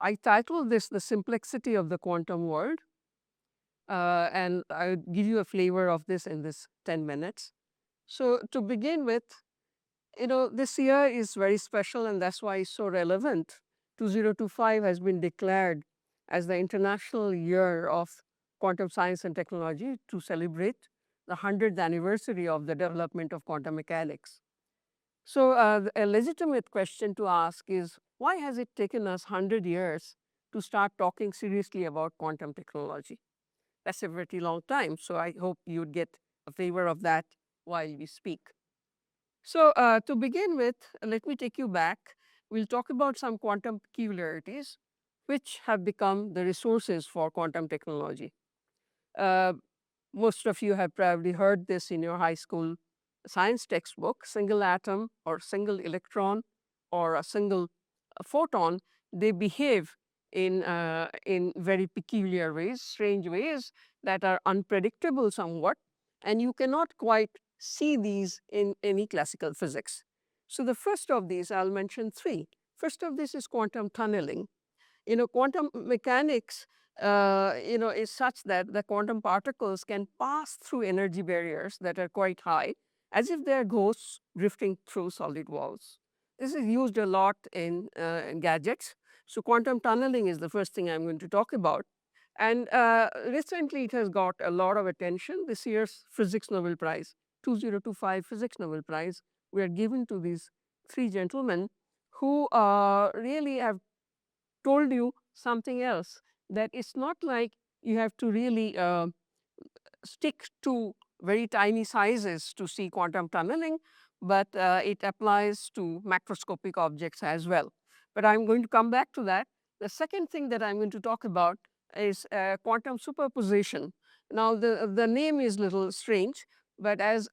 I titled this The Simplexity of the Quantum World, and I'll give you a flavor of this in this 10 minutes. So to begin with, this year is very special and that's why it's so relevant. 2025 has been declared as the International Year of Quantum Science and Technology to celebrate the 100th anniversary of the development of quantum mechanics. So a legitimate question to ask is, why has it taken us 100 years to start talking seriously about quantum technology? That's a pretty long time, so I hope you'd get a flavor of that while we speak. So to begin with, let me take you back. We'll talk about some quantum peculiarities which have become the resources for quantum technology. Uh, most of you have probably heard this in your high school science textbook. Single atom or single electron or a single photon, they behave in very peculiar ways, strange ways that are unpredictable somewhat, and you cannot quite see these in any classical physics. So the first of these, I'll mention three. First of this is quantum tunneling. Quantum mechanics, is such that the quantum particles can pass through energy barriers that are quite high, as if they're ghosts drifting through solid walls. This is used a lot in gadgets. So quantum tunneling is the first thing I'm going to talk about. And recently it has got a lot of attention. This year's Physics Nobel Prize, 2025 Physics Nobel Prize, were given to these three gentlemen who really have told you something else, that it's not like you have to really stick to very tiny sizes to see quantum tunneling, but it applies to macroscopic objects as well. But I'm going to come back to that. The second thing that I'm going to talk about is quantum superposition. Now, the name is a little strange, but as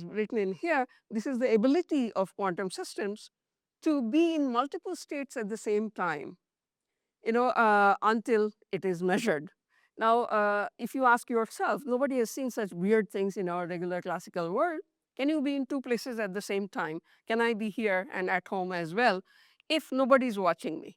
written in here, this is the ability of quantum systems to be in multiple states at the same time, until it is measured. Now, if you ask yourself, nobody has seen such weird things in our regular classical world. Can you be in two places at the same time? Can I be here and at home as well if nobody's watching me?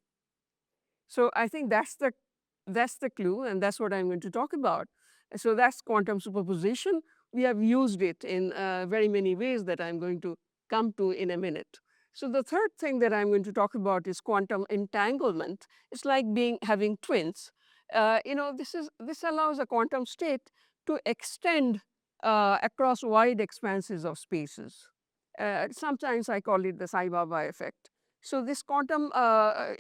So I think that's the clue, and that's what I'm going to talk about. So that's quantum superposition. We have used it in very many ways that I'm going to come to in a minute. So the third thing that I'm going to talk about is quantum entanglement. It's like having twins. This allows a quantum state to extend across wide expanses of spaces. Sometimes I call it the Sai Baba effect. So this quantum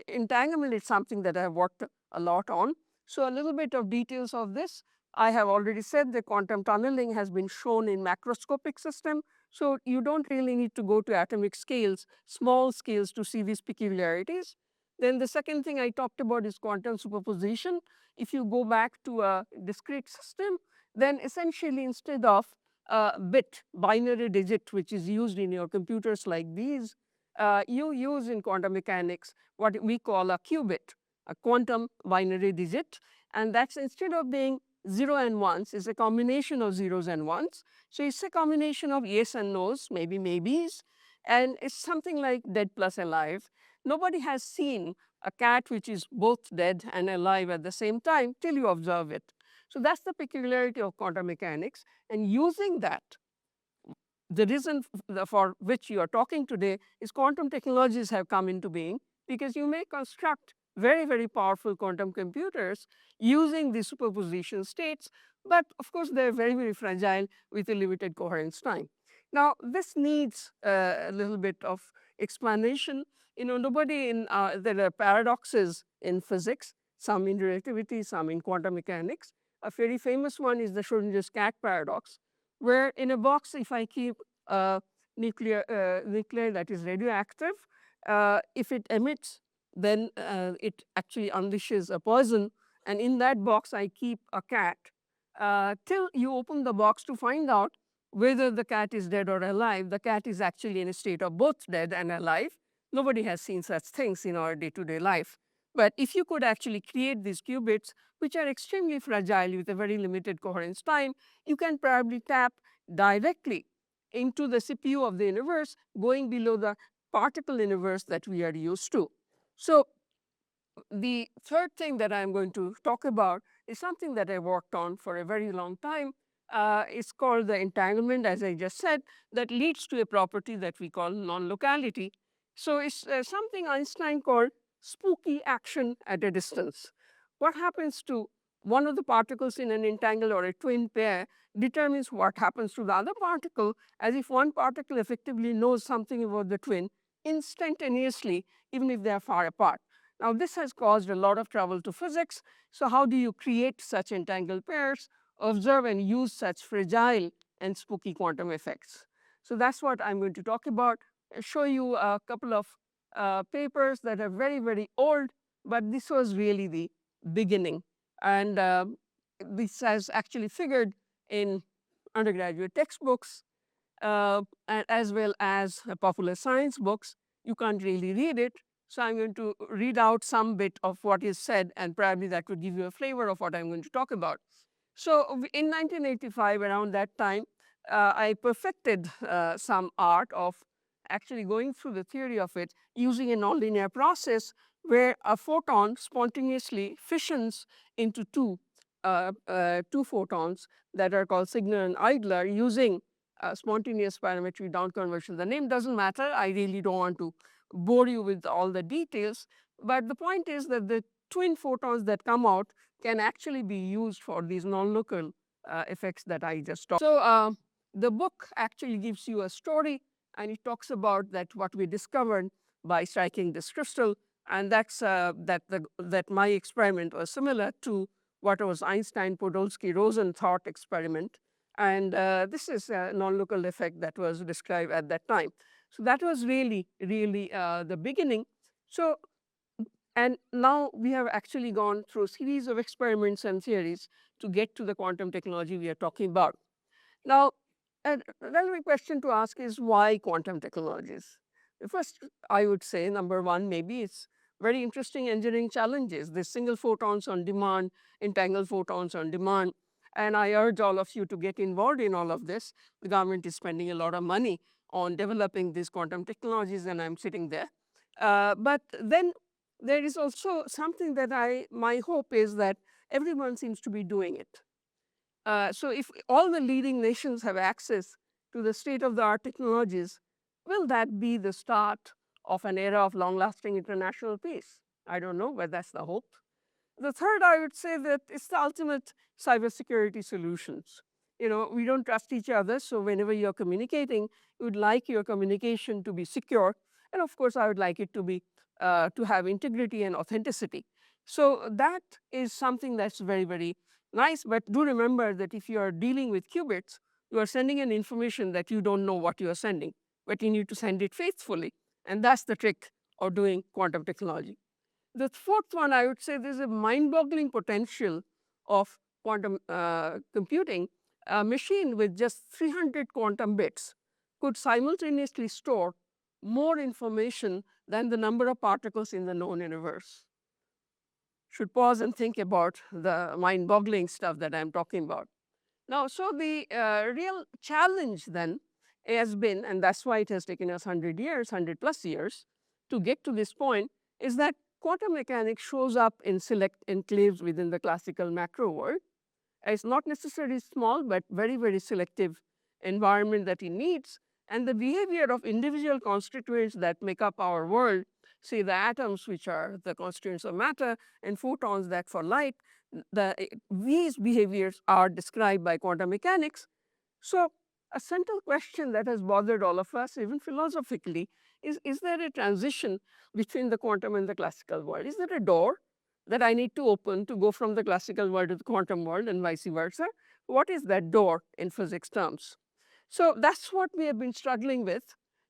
entanglement is something that I've worked a lot on. So a little bit of details of this. I have already said the quantum tunneling has been shown in macroscopic system. So you don't really need to go to atomic scales, small scales to see these peculiarities. Then the second thing I talked about is quantum superposition. If you go back to a discrete system, then essentially instead of a bit, binary digit, which is used in your computers like these, you use in quantum mechanics what we call a qubit, a quantum binary digit. And that's, instead of being 0 and 1s, is a combination of zeros and ones. So it's a combination of yes and no's, maybe maybes, and it's something like dead plus alive. Nobody has seen a cat which is both dead and alive at the same time till you observe it. So that's the peculiarity of quantum mechanics. And using that, the reason for which you are talking today is quantum technologies have come into being, because you may construct very, very powerful quantum computers using the superposition states, but of course they're very, very fragile with a limited coherence time. Now, this needs a little bit of explanation. There are paradoxes in physics, some in relativity, some in quantum mechanics. A very famous one is the Schrodinger's cat paradox, where in a box, if I keep nuclear that is radioactive, if it emits, then it actually unleashes a poison. And in that box, I keep a cat till you open the box to find out whether the cat is dead or alive. The cat is actually in a state of both dead and alive. Nobody has seen such things in our day-to-day life. But if you could actually create these qubits, which are extremely fragile with a very limited coherence time, you can probably tap directly into the CPU of the universe, going below the particle universe that we are used to. So The third thing that I'm going to talk about is something that I worked on for a very long time. It's called the entanglement, as I just said, that leads to a property that we call non-locality. So it's something Einstein called spooky action at a distance. What happens to one of the particles in an entangle or a twin pair determines what happens to the other particle, as if one particle effectively knows something about the twin instantaneously, even if they are far apart. Now, this has caused a lot of trouble to physics. So how do you create such entangled pairs, observe and use such fragile and spooky quantum effects? So that's what I'm going to talk about. I'll show you a couple of papers that are very, very old, but this was really the beginning. And this has actually figured in undergraduate textbooks as well as popular science books. You can't really read it. So I'm going to read out some bit of what is said, and probably that would give you a flavor of what I'm going to talk about. So in 1985, around that time, I perfected some art of actually going through the theory of it using a nonlinear process where a photon spontaneously fissions into two photons that are called Signer and Eigler using spontaneous parametric down conversion. The name doesn't matter. I really don't want to bore you with all the details. But the point is that the twin photons that come out can actually be used for these non-local effects that I just talked. So the book actually gives you a story, and it talks about that what we discovered by striking this crystal, and that's that my experiment was similar to what was Einstein-Podolsky-Rosen thought experiment. And this is a non-local effect that was described at that time. So that was really, really the beginning. So, and now we have actually gone through a series of experiments and theories to get to the quantum technology we are talking about. Now, a relevant question to ask is why quantum technologies? First, I would say number one, maybe it's very interesting engineering challenges. There's single photons on demand, entangled photons on demand. And I urge all of you to get involved in all of this. The government is spending a lot of money on developing these quantum technologies, and I'm sitting there. But then there is also something that my hope is that everyone seems to be doing it. So if all the leading nations have access to the state-of-the-art technologies, will that be the start of an era of long-lasting international peace? I don't know, but that's the hope. The third, I would say that it's the ultimate cybersecurity solutions. You know, we don't trust each other, so whenever you're communicating, you would like your communication to be secure, and of course, I would like it to be to have integrity and authenticity. So that is something that's very, very nice. But do remember that if you are dealing with qubits, you are sending an information that you don't know what you are sending, but you need to send it faithfully, and that's the trick of doing quantum technology. The fourth one, I would say there's a mind-boggling potential of quantum computing. A machine with just 300 quantum bits could simultaneously store more information than the number of particles in the known universe. Should pause and think about the mind-boggling stuff that I'm talking about. Now, so the real challenge then has been, and that's why it has taken us 100 years, 100 plus years to get to this point, is that quantum mechanics shows up in select enclaves within the classical macro world. It's not necessarily small, but very, very selective environment that it needs. And the behavior of individual constituents that make up our world, say the atoms, which are the constituents of matter, and photons that for light, these behaviors are described by quantum mechanics. So a central question that has bothered all of us, even philosophically, is there a transition between the quantum and the classical world? Is there a door that I need to open to go from the classical world to the quantum world and vice versa? What is that door in physics terms? So that's what we have been struggling with.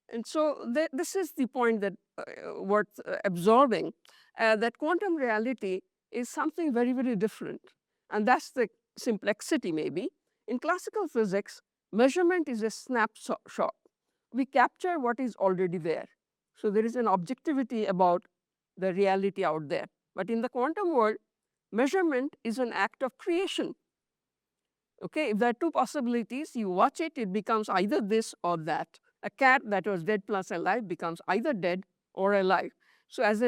And so this is the point that worth absorbing, that quantum reality is something very, very different. And that's the simplexity maybe. In classical physics, measurement is a snapshot. We capture what is already there. So there is an objectivity about the reality out there. But in the quantum world, measurement is an act of creation. Okay, if there are two possibilities, you watch it, it becomes either this or that. A cat that was dead plus alive becomes either dead or alive. So as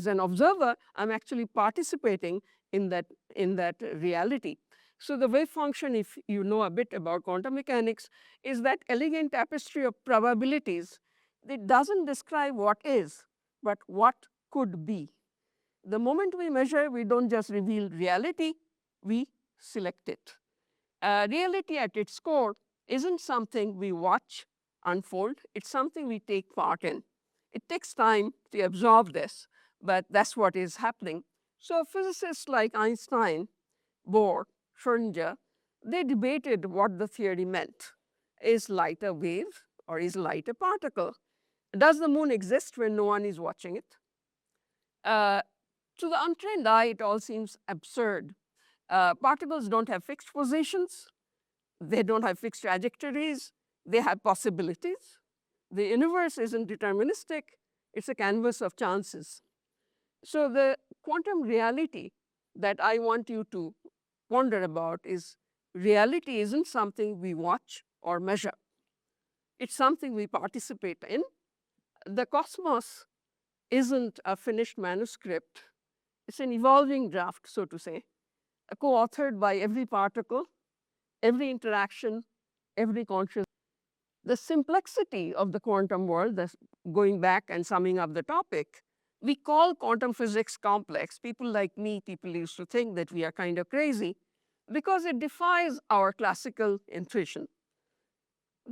an observer, I'm actually participating in that reality. So the wave function, if you know a bit about quantum mechanics, is that elegant tapestry of probabilities that doesn't describe what is, but what could be. The moment we measure, we don't just reveal reality, we select it. Reality at its core isn't something we watch unfold, it's something we take part in. It takes time to absorb this, but that's what is happening. So physicists like Einstein, Bohr, Schrödinger, they debated what the theory meant. Is light a wave or is light a particle? Does the moon exist when no one is watching it? Uh, to the untrained eye, it all seems absurd. Particles don't have fixed positions, they don't have fixed trajectories, they have possibilities. The universe isn't deterministic, it's a canvas of chances. So the quantum reality that I want you to ponder about is reality isn't something we watch or measure. It's something we participate in. The cosmos isn't a finished manuscript. It's an evolving draft, so to say, co-authored by every particle, every interaction, every conscious. The simplexity of the quantum world, going back and summing up the topic, we call quantum physics complex. People like me, people used to think that we are kind of crazy because it defies our classical intuition,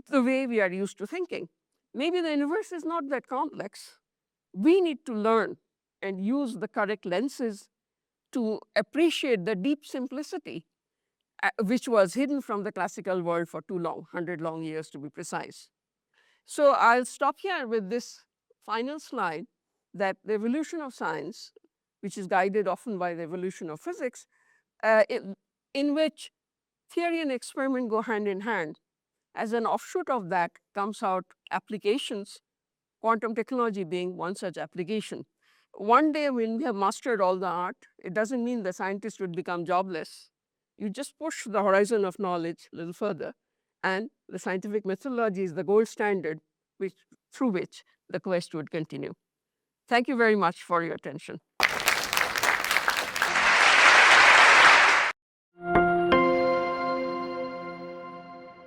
the way we are used to thinking. Maybe the universe is not that complex. We need to learn and use the correct lenses to appreciate the deep simplicity which was hidden from the classical world for too long, 100 long years to be precise. So I'll stop here with this final slide that the evolution of science, which is guided often by the evolution of physics, in which theory and experiment go hand in hand. As an offshoot of that comes out applications, quantum technology being one such application. One day when we have mastered all the art, it doesn't mean the scientist would become jobless. You just push the horizon of knowledge a little further, and the scientific methodology is the gold standard through which the quest would continue. Thank you very much for your attention.